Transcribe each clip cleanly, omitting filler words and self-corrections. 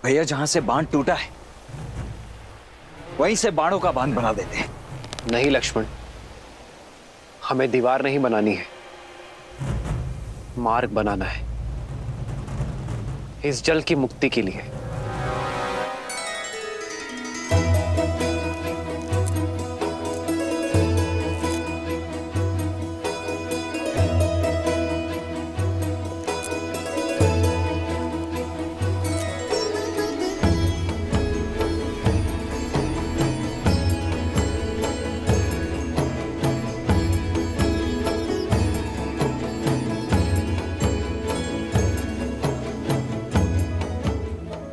भैया जहां से बांध टूटा है वहीं से बाणों का बांध बना देते हैं। नहीं लक्ष्मण, हमें दीवार नहीं बनानी है, मार्ग बनाना है इस जल की मुक्ति के लिए।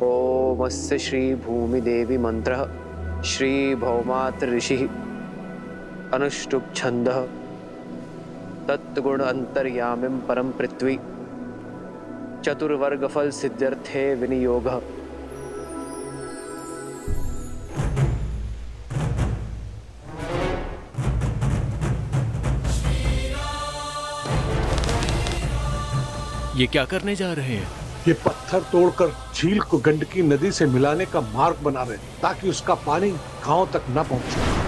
ओमस्य श्री भूमि देवी मंत्र श्री भौमात्र ऋषि अनुष्टुप छंद तत्गुण अंतर्यामिं परम पृथ्वी चतुर्वर्ग फल सिद्ध्यर्थे विनियोग। ये क्या करने जा रहे हैं? ये पत्थर तोड़कर झील को गंडकी नदी से मिलाने का मार्ग बना रहे हैं ताकि उसका पानी गांव तक न पहुंचे।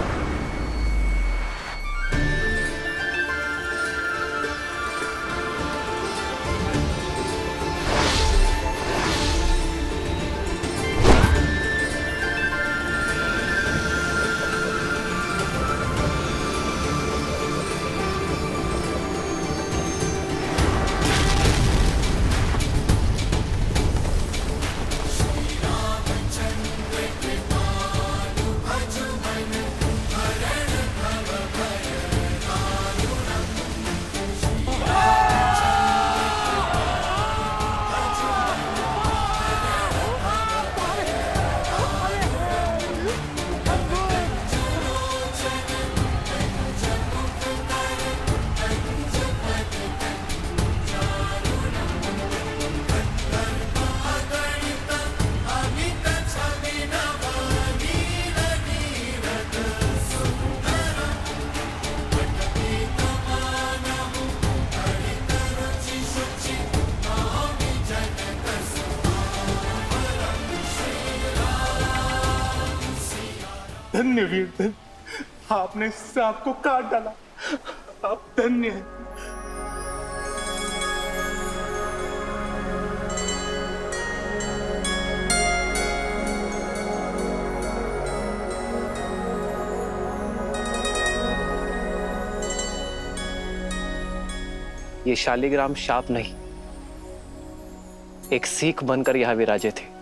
धन्य वीर धन्य, आपने सांप को काट डाला, आप धन्य हैं। ये शालिग्राम शाप नहीं, एक सीख बनकर यहां विराजे थे।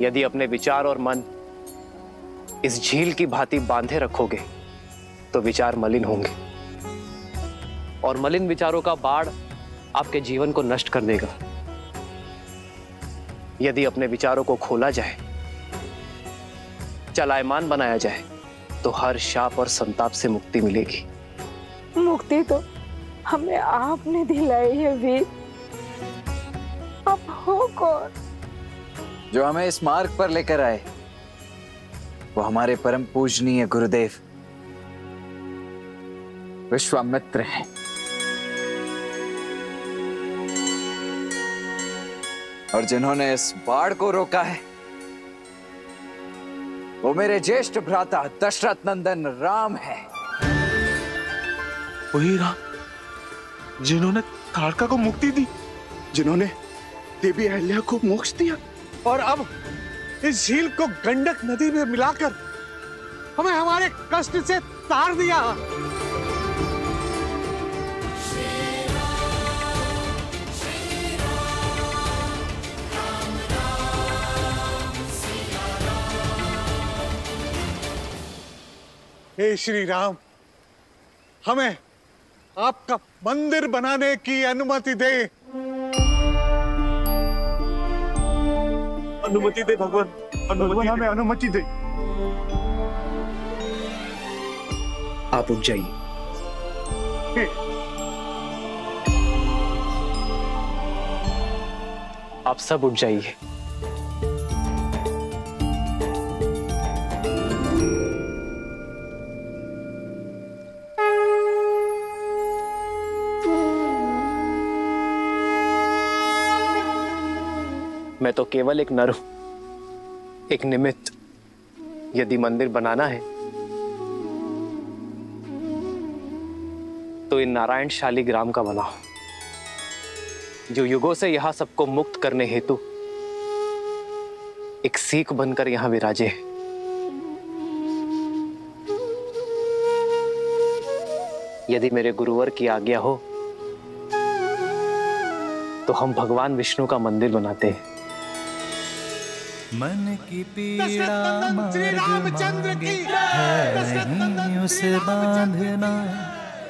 यदि अपने विचार और मन इस झील की भांति बांधे रखोगे तो विचार मलिन होंगे और मलिन विचारों का बाढ़ आपके जीवन को नष्ट कर देगा। यदि अपने विचारों को खोला जाए, चलायमान बनाया जाए तो हर शाप और संताप से मुक्ति मिलेगी। मुक्ति तो हमें आपने दिलाई है वीर, अब हो कौन? जो हमें इस मार्ग पर लेकर आए वो हमारे परम पूजनीय गुरुदेव विश्वामित्र हैं। और जिन्होंने इस बाढ़ को रोका है वो मेरे ज्येष्ठ भ्राता दशरथ नंदन राम है। वही राम जिन्होंने ताड़का को मुक्ति दी, जिन्होंने देवी अहल्या को मोक्ष दिया और अब इस झील को गंडक नदी में मिलाकर हमें हमारे कष्ट से तार दिया। हे श्री राम, हमें आपका मंदिर बनाने की अनुमति दे। अनुमति दे भगवान, भगवान हमें अनुमति दे। आप उठ जाइए। आप सब उठ जाइए। मैं तो केवल एक नर हूं, एक निमित्त। यदि मंदिर बनाना है तो इन नारायण शालिग्राम का बनाओ, जो युगों से यहां सबको मुक्त करने हेतु एक सीख बनकर यहां विराजे। यदि मेरे गुरुवर की आज्ञा हो तो हम भगवान विष्णु का मंदिर बनाते हैं। मन की पीड़ा मार्ग है नहीं उस बांधना,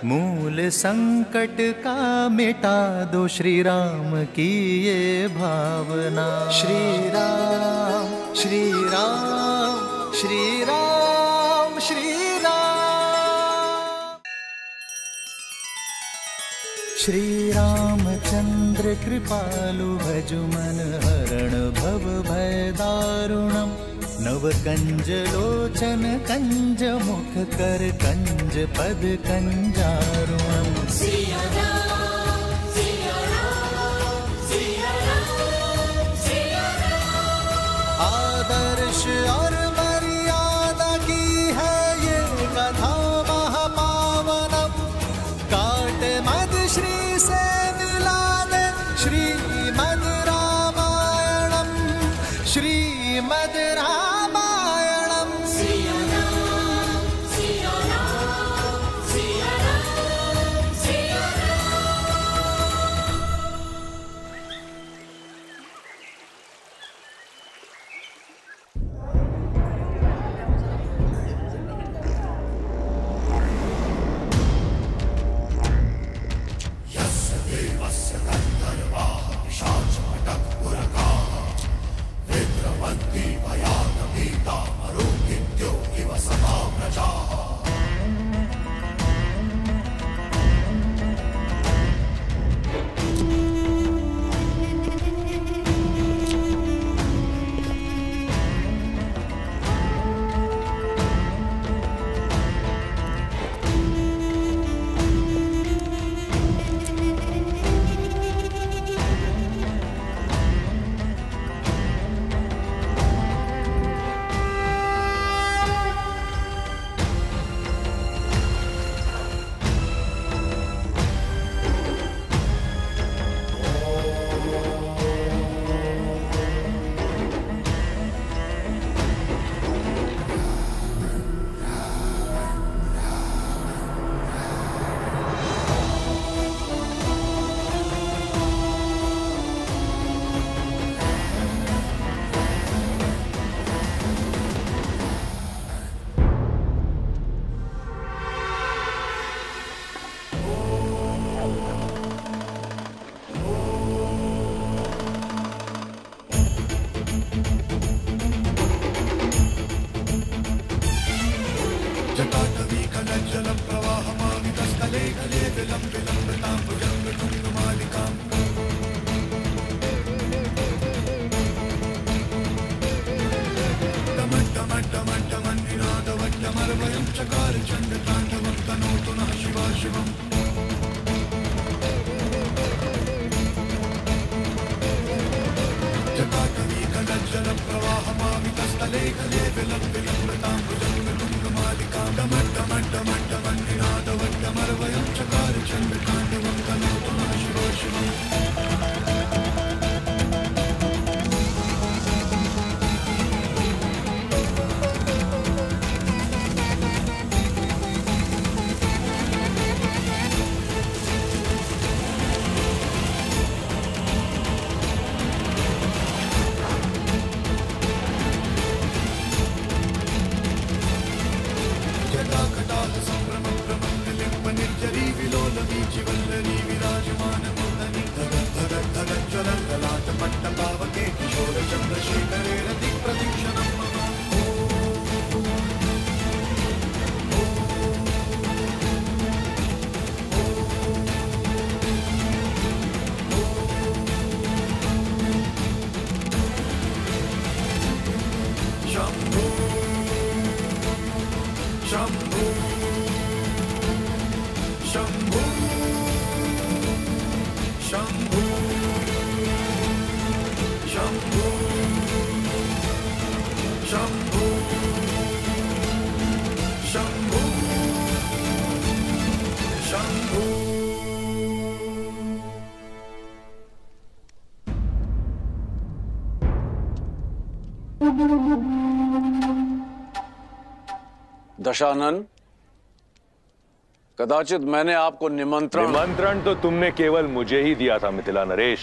मूल संकट का मिटा दो श्री राम की ये भावना। श्री राम श्री राम श्री राम श्री राम। श्री रामचंद्र कृपालु भजु मन हरण भव भय दारुणम, नव कंज लोचन कंज मुख कर कंज पद कंजारुणम। सिया राम सिया राम सिया राम सिया राम। आदर्श और मर्यादा की है ये कथा महापावनम, काट मद श्री से मिला दे श्रीमद् रामायणम, श्रीमद् रामायणम। सिया राम सिया राम सिया राम सिया राम। Shambhu दशानन, कदाचित मैंने आपको निमंत्रण तो तुमने केवल मुझे ही दिया था मिथिला नरेश।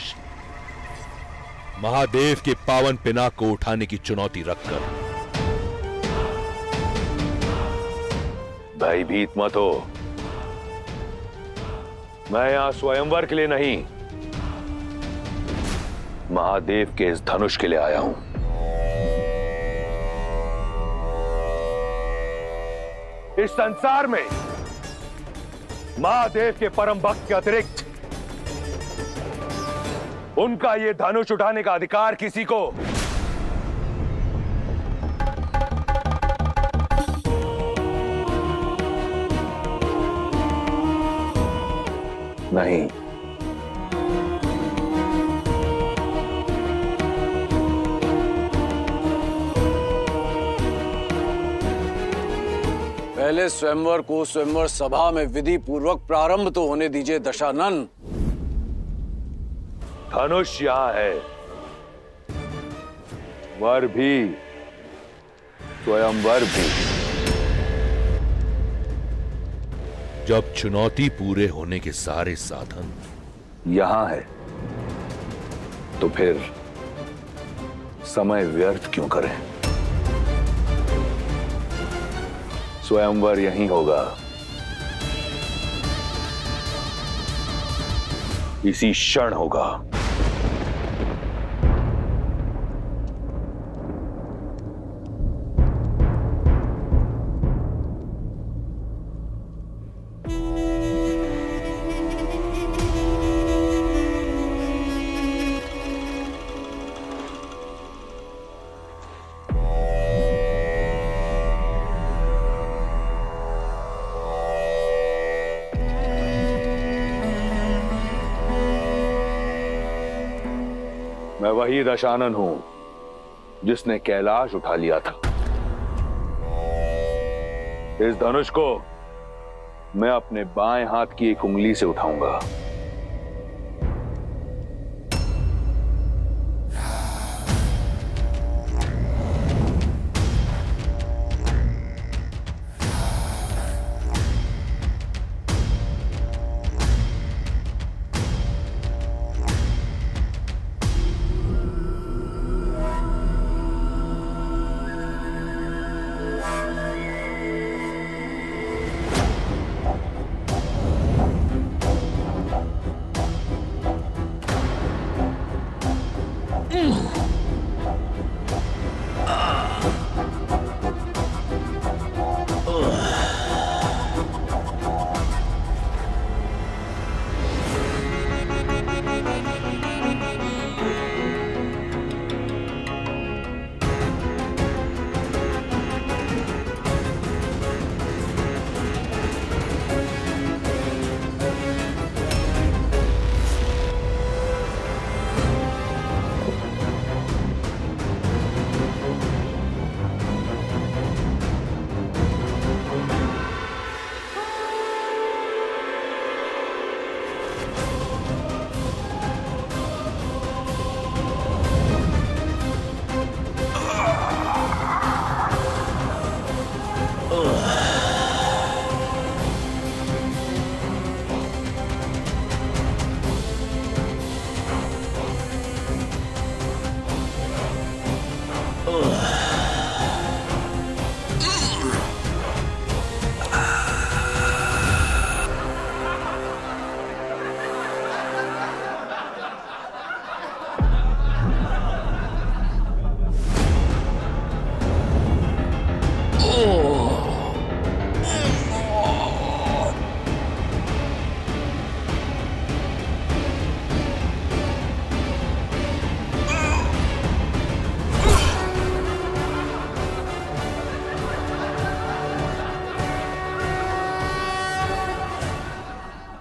महादेव के पावन पिनाक को उठाने की चुनौती रखकर। भयभीत मत हो, मैं यहां स्वयंवर के लिए नहीं, महादेव के इस धनुष के लिए आया हूं। इस संसार में महादेव के परम भक्त के अतिरिक्त उनका यह धनुष उठाने का अधिकार किसी को नहीं। पहले स्वयंवर को स्वयंवर सभा में विधि पूर्वक प्रारंभ तो होने दीजिए दशानन। धनुष यहां है, वर भी, स्वयंवर भी। जब चुनौती पूरे होने के सारे साधन यहां है, तो फिर समय व्यर्थ क्यों करें? स्वयंवर यहीं होगा, इसी क्षण होगा। मैं वही दशानन हूं जिसने कैलाश उठा लिया था। इस धनुष को मैं अपने बाएं हाथ की एक उंगली से उठाऊंगा।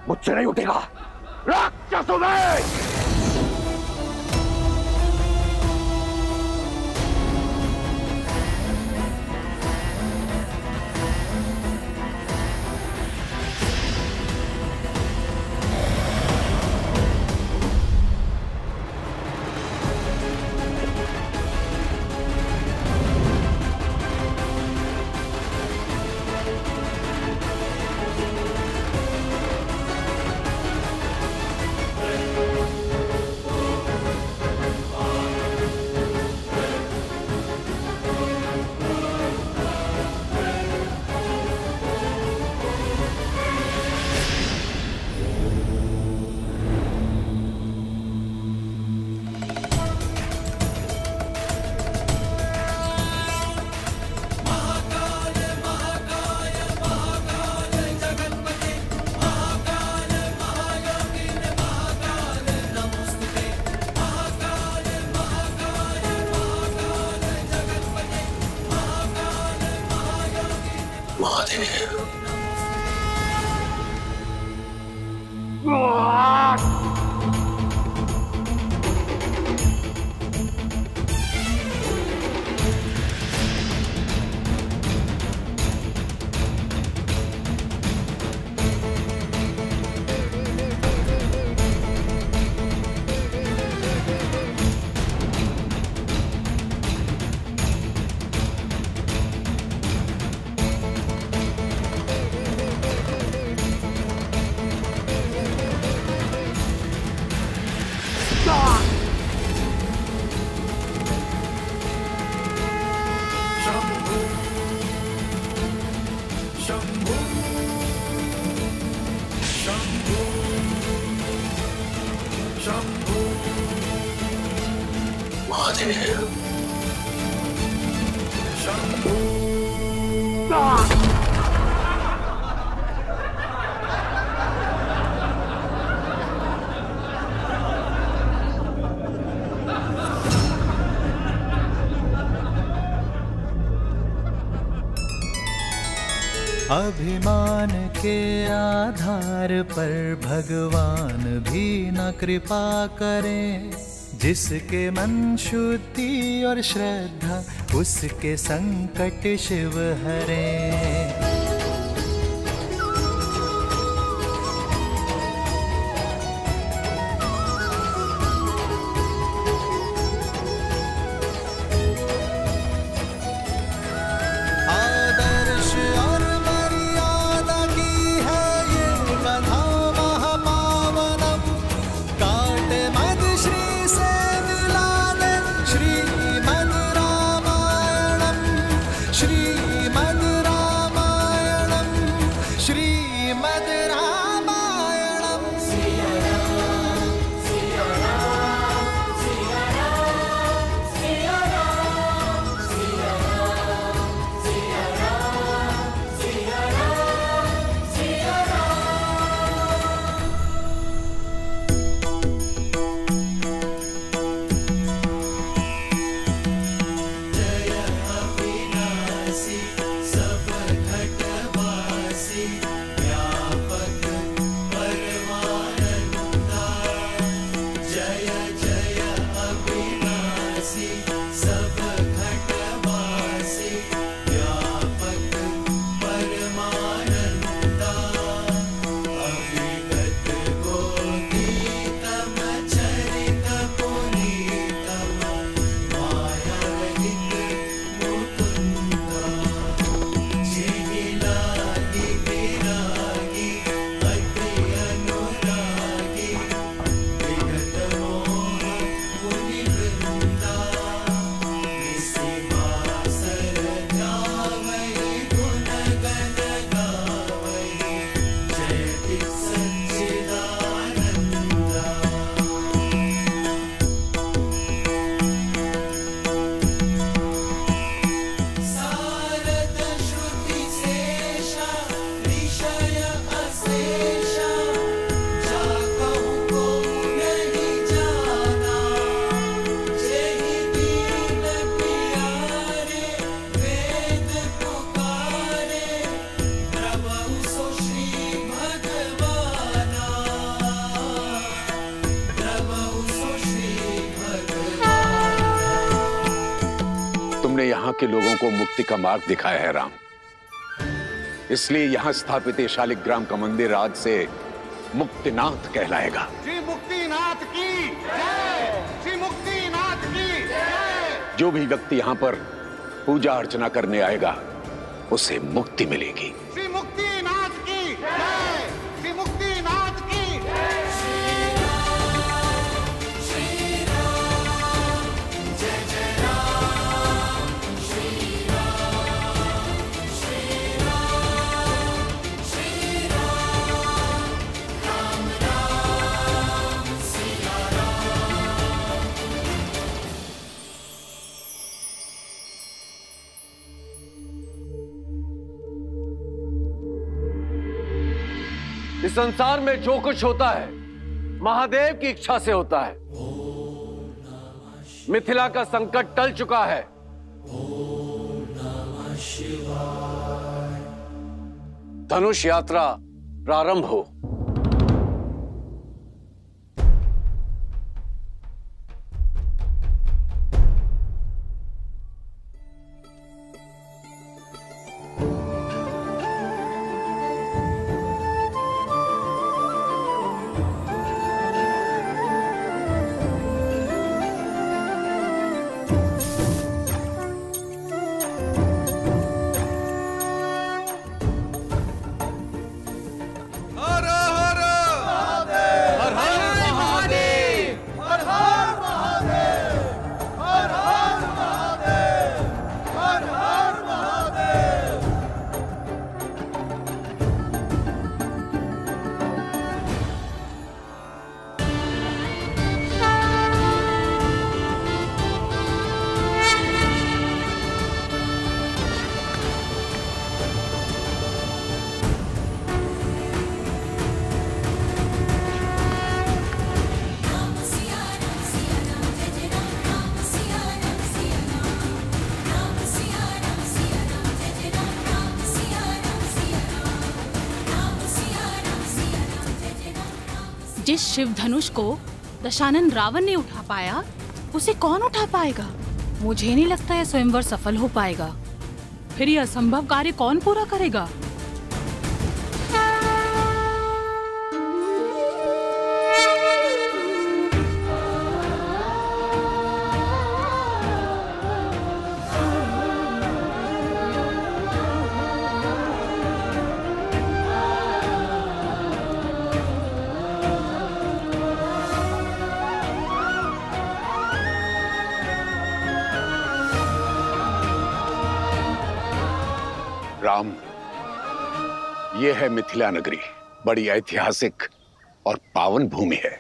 मुझसे नहीं उठेगा राक्षसों में। अभिमान के आधार पर भगवान भी न कृपा करें। जिसके मन शुद्धि और श्रद्धा उसके संकट शिव हरें। यहाँ के लोगों को मुक्ति का मार्ग दिखाया है राम। इसलिए यहाँ स्थापित ये शालिग्राम का मंदिर आज से मुक्तिनाथ कहलाएगा। श्री मुक्तिनाथ की जय, श्री मुक्तिनाथ की जय। जो भी व्यक्ति यहाँ पर पूजा अर्चना करने आएगा उसे मुक्ति मिलेगी। श्री मुक्तिनाथ की जय, श्री मुक्तिनाथ की जय। इस संसार में जो कुछ होता है महादेव की इच्छा से होता है। मिथिला का संकट टल चुका है। धनुष यात्रा प्रारंभ हो। जिस शिव धनुष को दशानन रावण ने उठा पाया, उसे कौन उठा पाएगा? मुझे नहीं लगता यह स्वयंवर सफल हो पाएगा। फिर यह असंभव कार्य कौन पूरा करेगा? राम, यह है मिथिला नगरी, बड़ी ऐतिहासिक और पावन भूमि है।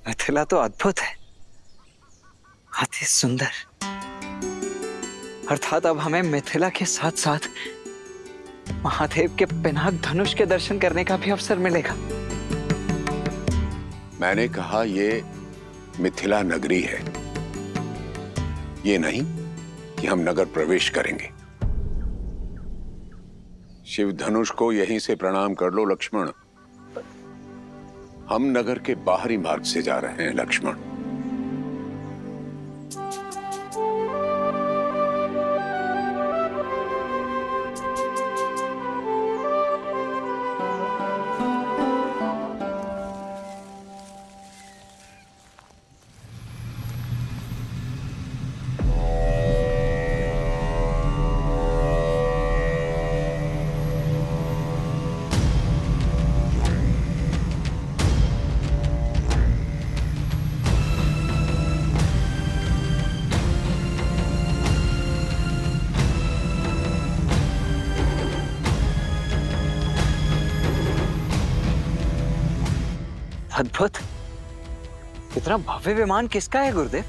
मिथिला तो अद्भुत है, अति सुंदर। अर्थात अब हमें मिथिला के साथ साथ महादेव के पिनाक धनुष के दर्शन करने का भी अवसर मिलेगा। मैंने कहा ये मिथिला नगरी है, ये नहीं कि हम नगर प्रवेश करेंगे। शिव धनुष को यहीं से प्रणाम कर लो लक्ष्मण। हम नगर के बाहरी मार्ग से जा रहे हैं लक्ष्मण। अद्भुत। इतना भव्य विमान किसका है गुरुदेव?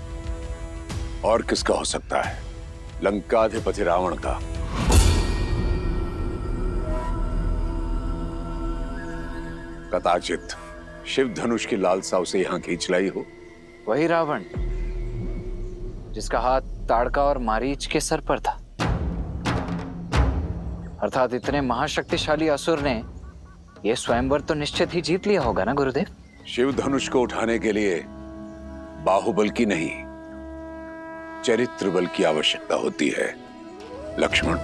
और किसका हो सकता है? लंकाधिपति रावण का। कदाचित शिव धनुष की लालसा उसे यहां खींच लाई हो। वही रावण जिसका हाथ ताड़का और मारीच के सर पर था। अर्थात इतने महाशक्तिशाली असुर ने यह स्वयंवर तो निश्चित ही जीत लिया होगा ना गुरुदेव? शिव धनुष को उठाने के लिए बाहुबल की नहीं, चरित्र बल की आवश्यकता होती है लक्ष्मण।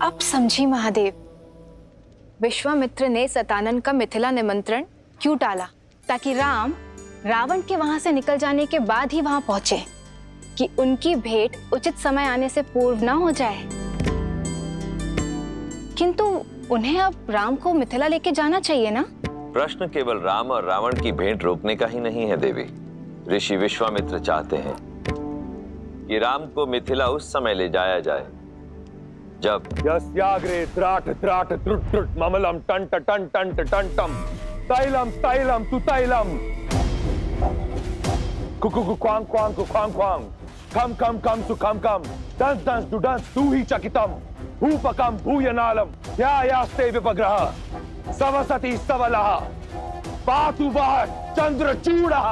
अब समझी महादेव, विश्वामित्र ने सतानन का मिथिला निमंत्रण क्यों टाला? ताकि राम रावण के वहां से निकल जाने के बाद ही वहां पहुंचे, कि उनकी भेंट उचित समय आने से पूर्व ना हो जाए। किंतु उन्हें अब राम को मिथिला लेके जाना चाहिए ना? प्रश्न केवल राम और रावण की भेंट रोकने का ही नहीं है देवी। ऋषि विश्वामित्र चाहते हैं कि राम को मिथिला उस समय ले जाया जाए जब यस्याग्रे त्राट त्राट त्रुट त्रुट ममलम टंट टंट टंट टंटम तैलम तैलम तु तैलम Kuku Quang Quang Quang Quang कम कम कम सु कम कम दंस दंस दु दंस तु ही चकितम भूपकम भूयनालम या यास्ते विपग्रह सवसति सवलः पातु वः चंद्रचूडः।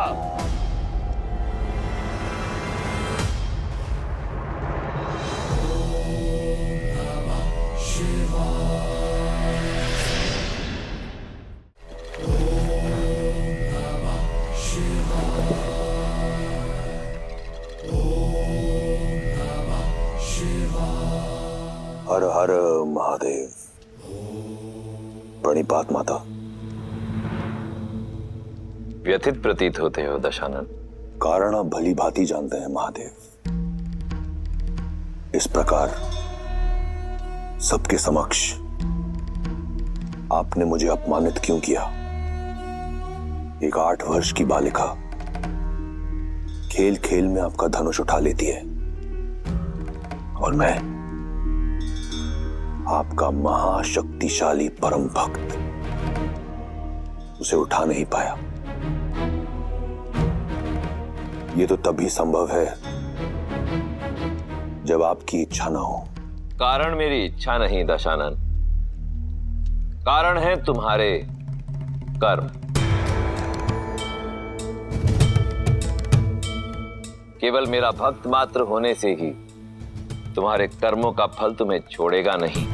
हर हर महादेव। प्रणिपात माता। व्यथित प्रतीत होते हो दशानन। कारण आप भली भांति जानते हैं महादेव। इस प्रकार सबके समक्ष आपने मुझे अपमानित क्यों किया? एक 8 वर्ष की बालिका खेल खेल में आपका धनुष उठा लेती है और मैं आपका महाशक्तिशाली परम भक्त उसे उठा नहीं पाया। ये तो तभी संभव है जब आपकी इच्छा ना हो। कारण मेरी इच्छा नहीं दशानन, कारण है तुम्हारे कर्म। केवल मेरा भक्त मात्र होने से ही तुम्हारे कर्मों का फल तुम्हें छोड़ेगा नहीं।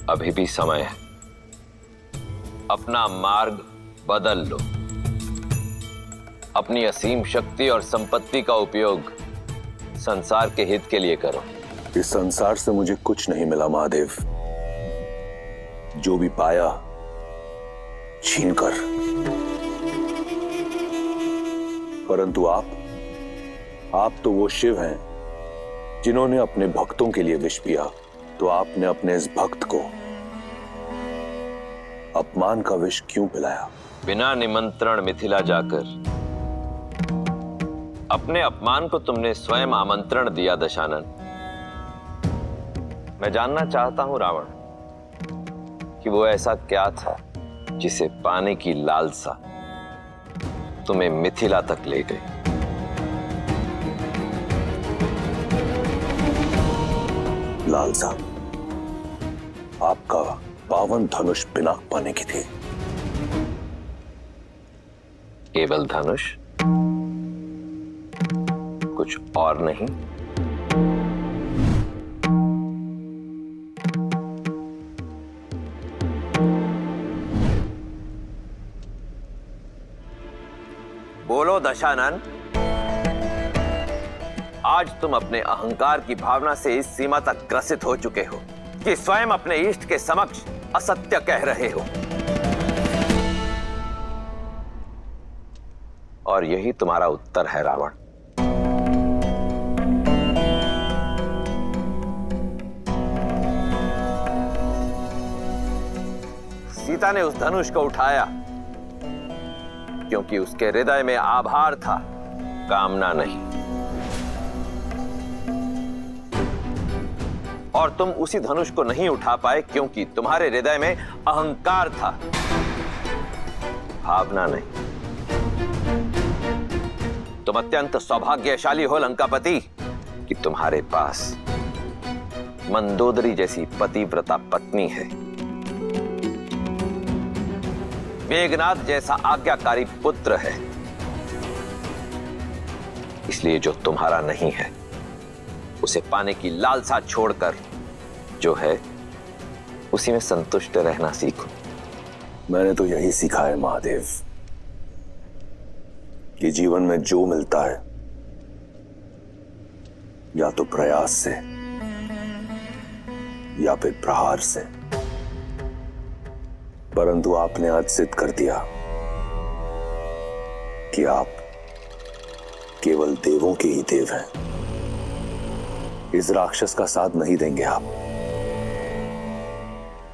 अभी भी समय है, अपना मार्ग बदल लो। अपनी असीम शक्ति और संपत्ति का उपयोग संसार के हित के लिए करो। इस संसार से मुझे कुछ नहीं मिला महादेव। जो भी पाया छीनकर। परंतु आप तो वो शिव हैं जिन्होंने अपने भक्तों के लिए विष पिया। तो आपने अपने इस भक्त को अपमान का विष क्यों पिलाया? बिना निमंत्रण मिथिला जाकर अपने अपमान को तुमने स्वयं आमंत्रण दिया दशानन। मैं जानना चाहता हूं रावण कि वो ऐसा क्या था जिसे पाने की लालसा तुम्हें मिथिला तक ले गई। लालसा आपका पावन धनुष पिनाक पाने की थी। केवल धनुष, कुछ और नहीं? बोलो दशानन, आज तुम अपने अहंकार की भावना से इस सीमा तक ग्रसित हो चुके हो कि स्वयं अपने इष्ट के समक्ष असत्य कह रहे हो। और यही तुम्हारा उत्तर है रावण। सीता ने उस धनुष को उठाया क्योंकि उसके हृदय में आभार था, कामना नहीं। और तुम उसी धनुष को नहीं उठा पाए क्योंकि तुम्हारे हृदय में अहंकार था, भावना नहीं। तुम अत्यंत सौभाग्यशाली हो लंकापति कि तुम्हारे पास मंदोदरी जैसी पतिव्रता पत्नी है, मेघनाद जैसा आज्ञाकारी पुत्र है, इसलिए जो तुम्हारा नहीं है उसे पाने की लालसा छोड़कर जो है उसी में संतुष्ट रहना सीखो। मैंने तो यही सीखा है महादेव कि जीवन में जो मिलता है या तो प्रयास से या फिर प्रहार से, परंतु आपने आज सिद्ध कर दिया कि आप केवल देवों के ही देव हैं। इस राक्षस का साथ नहीं देंगे आप,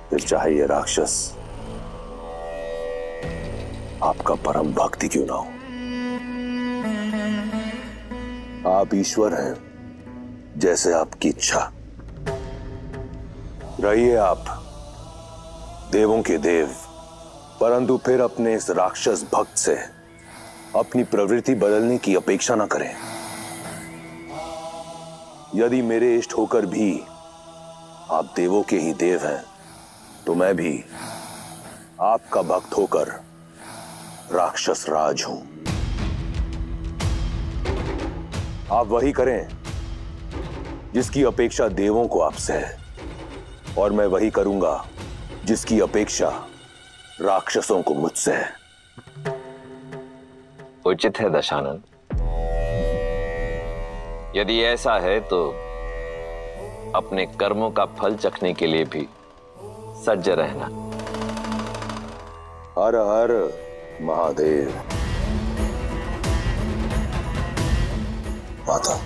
फिर चाहे ये राक्षस आपका परम भक्त ही क्यों ना हो। आप ईश्वर हैं, जैसे आपकी इच्छा। रहिए आप देवों के देव, परंतु फिर अपने इस राक्षस भक्त से अपनी प्रवृत्ति बदलने की अपेक्षा न करें। यदि मेरे इष्ट होकर भी आप देवों के ही देव हैं, तो मैं भी आपका भक्त होकर राक्षस राज हूं। आप वही करें जिसकी अपेक्षा देवों को आपसे है, और मैं वही करूंगा जिसकी अपेक्षा राक्षसों को मुझसे है। उचित है दशानन। यदि ऐसा है तो अपने कर्मों का फल चखने के लिए भी सज्ज रहना। हर हर महादेव। माता,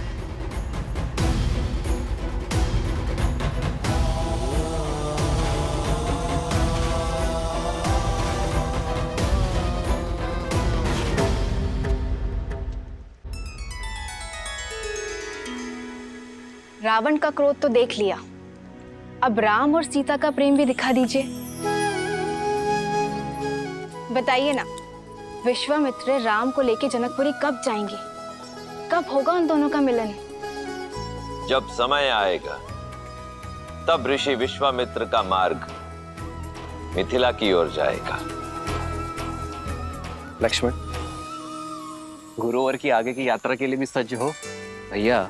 रावण का क्रोध तो देख लिया, अब राम और सीता का प्रेम भी दिखा दीजिए। बताइए ना, विश्वामित्र राम को लेके जनकपुरी कब जाएंगे? कब होगा उन दोनों का मिलन? जब समय आएगा तब ऋषि विश्वामित्र का मार्ग मिथिला की ओर जाएगा। लक्ष्मण, गुरुवर की आगे की यात्रा के लिए भी सज्ज हो। भैया,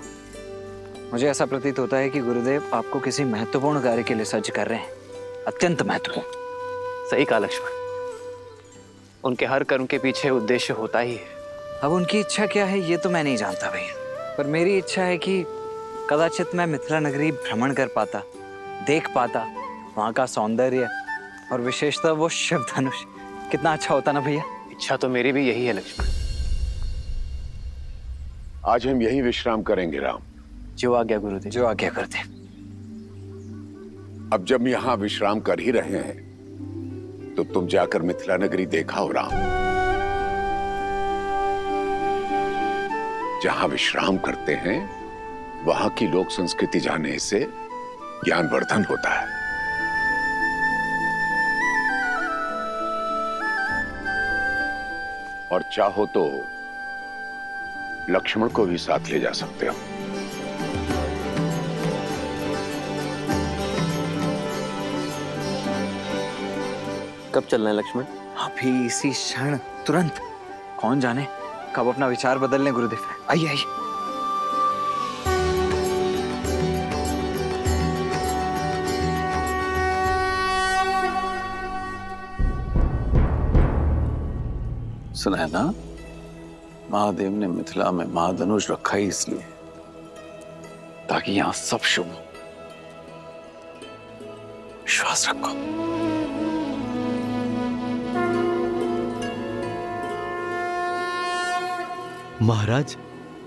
मुझे ऐसा प्रतीत होता है कि गुरुदेव आपको किसी महत्वपूर्ण कार्य के लिए सज्ज कर रहे हैं, अत्यंत महत्वपूर्ण। सही कहा लक्ष्मण, उनके हर कर्म के पीछे उद्देश्य होता ही है। अब उनकी इच्छा क्या है ये तो मैं नहीं जानता भैया, पर मेरी इच्छा है कि कदाचित मैं मिथिला नगरी भ्रमण कर पाता, देख पाता वहां का सौंदर्य और विशेषतः वो शिव धनुष। कितना अच्छा होता ना भैया। इच्छा तो मेरी भी यही है लक्ष्मण। आज हम यही विश्राम करेंगे राम। जो आज्ञा गुरुदेव। जो आज्ञा गुरुदेव। अब जब यहां विश्राम कर ही रहे हैं तो तुम जाकर मिथिला नगरी देखा हो राम। जहां विश्राम करते हैं वहां की लोक संस्कृति जानने से ज्ञानवर्धन होता है। और चाहो तो लक्ष्मण को भी साथ ले जा सकते हो। कब चलना है लक्ष्मण? अभी इसी क्षण, तुरंत। कौन जाने कब अपना विचार बदल लें गुरुदेव। आइए आइए। सुना है ना, महादेव ने मिथिला में महाधनुष रखा ही इसलिए ताकि यहां सब शुभ हो। विश्वास रखो। महाराज,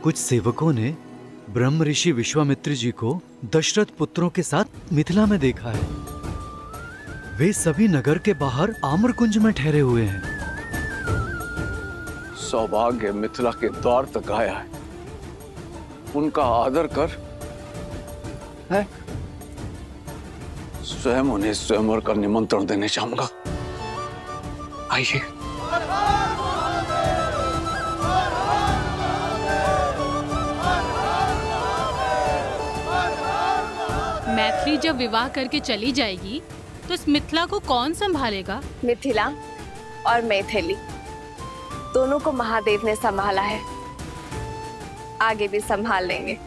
कुछ सेवकों ने ब्रह्म ऋषि विश्वामित्र जी को दशरथ पुत्रों के साथ मिथिला में देखा है। वे सभी नगर के बाहर आम्रकुंज में ठहरे हुए हैं। सौभाग्य मिथिला के द्वार तक आया है, उनका आदर कर। है? स्वयं उन्हें स्वयंवर का निमंत्रण देने चाहूंगा। आइए। मैथिली जब विवाह करके चली जाएगी तो इस मिथिला को कौन संभालेगा? मिथिला और मैथिली दोनों को महादेव ने संभाला है। आगे भी संभाल लेंगे।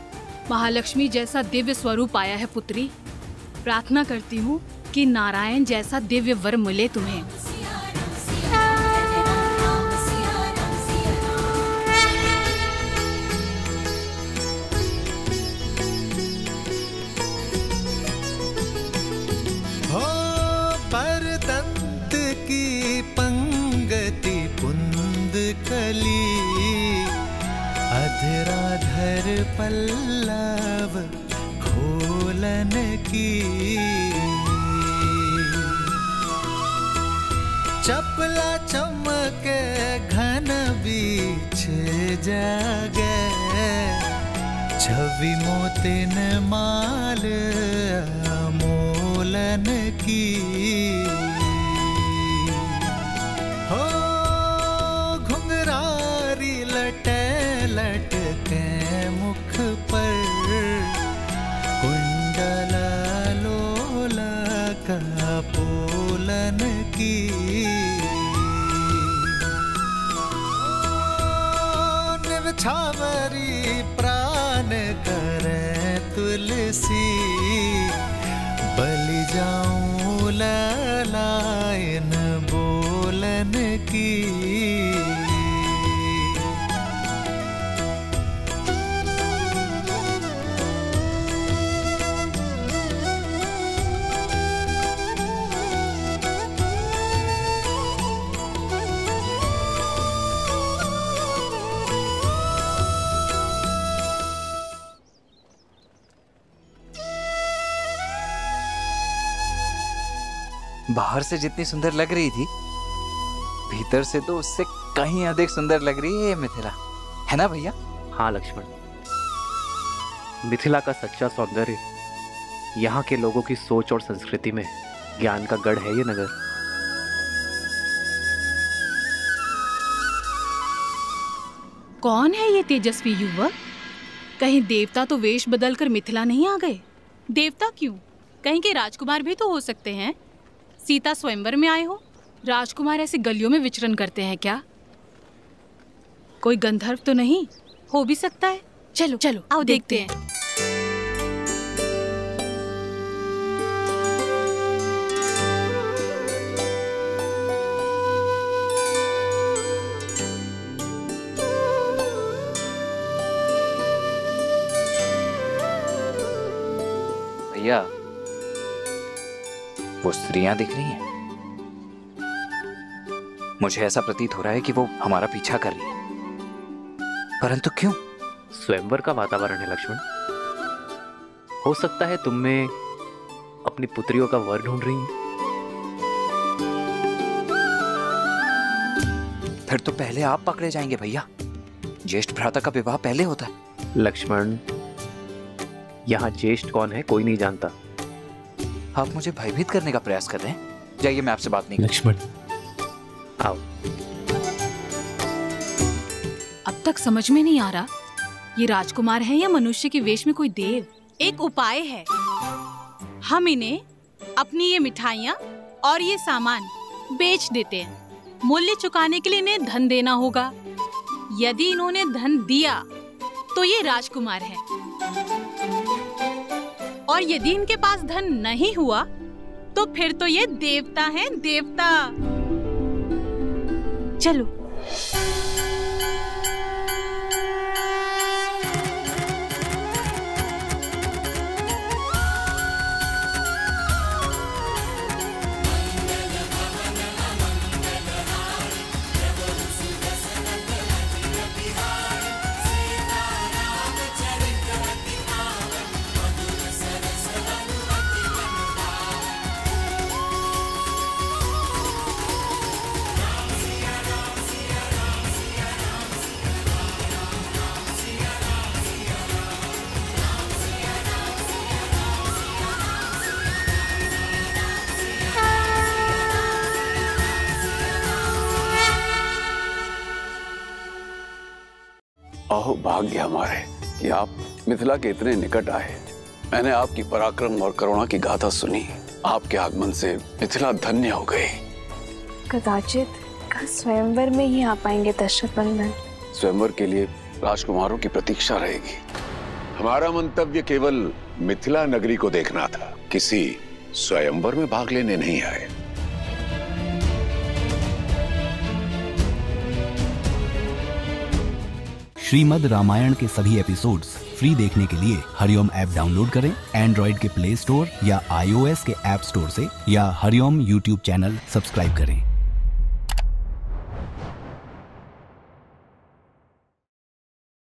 महालक्ष्मी जैसा दिव्य स्वरूप आया है पुत्री, प्रार्थना करती हूँ कि नारायण जैसा दिव्य वर मिले तुम्हें। अधराधर पल्लव खोलन की, चपला चमके घन बीच जागे, छवि मोतिन माल मोलन की। हो घुंघरारी लटे लटके मुख पर, कुंडल लोला का पोलन की। निछावरी प्राण करे तुलसी, बलि जाऊं ललायन बोलन की। बाहर से जितनी सुंदर लग रही थी, भीतर से तो उससे कहीं अधिक सुंदर लग रही है ये मिथिला, है ना भैया? हाँ लक्ष्मण, मिथिला का सच्चा सौंदर्य यहाँ के लोगों की सोच और संस्कृति में ज्ञान का गढ़ है ये नगर। कौन है ये तेजस्वी युवक? कहीं देवता तो वेश बदलकर मिथिला नहीं आ गए? देवता क्यों, कहीं के राजकुमार भी तो हो सकते हैं। सीता स्वयंवर में आए हो, राजकुमार ऐसे गलियों में विचरण करते हैं क्या? कोई गंधर्व तो नहीं हो भी सकता है। चलो चलो आओ देखते हैं। भैया, वो स्त्रियां दिख रही हैं। मुझे ऐसा प्रतीत हो रहा है कि वो हमारा पीछा कर रही है, परंतु क्यों? स्वयंवर का वातावरण है लक्ष्मण। हो सकता है तुम में अपनी पुत्रियों का वर ढूंढ रही हैं। फिर तो पहले आप पकड़े जाएंगे भैया। ज्येष्ठ भ्राता का विवाह पहले होता है। लक्ष्मण, यहाँ ज्येष्ठ कौन है कोई नहीं जानता। आप मुझे भयभीत करने का प्रयास कर रहे हैं। जाइए, मैं आपसे बात नहीं। लक्ष्मण आओ। अब तक समझ में नहीं आ रहा ये राजकुमार है या मनुष्य के वेश में कोई देव। एक उपाय है, हम इन्हें अपनी ये मिठाइयाँ और ये सामान बेच देते हैं। मूल्य चुकाने के लिए इन्हें धन देना होगा। यदि इन्होंने धन दिया तो ये राजकुमार है, और यदि इनके पास धन नहीं हुआ तो फिर तो ये देवता हैं, देवता। चलो। अहो भाग्य हमारे कि आप मिथिला के इतने निकट आए। मैंने आपकी पराक्रम और करुणा की गाथा सुनी। आपके आगमन से मिथिला धन्य हो गई। कदाचित कल स्वयंवर में ही आ पाएंगे दशरथ नंदन। स्वयंवर के लिए राजकुमारों की प्रतीक्षा रहेगी। हमारा मंतव्य केवल मिथिला नगरी को देखना था, किसी स्वयंवर में भाग लेने नहीं आए। श्रीमद् रामायण के सभी एपिसोड्स फ्री देखने के लिए हरिओम ऐप डाउनलोड करें एंड्रॉइड के प्ले स्टोर या iOS के ऐप स्टोर से, या हरिओम यूट्यूब चैनल सब्सक्राइब करें।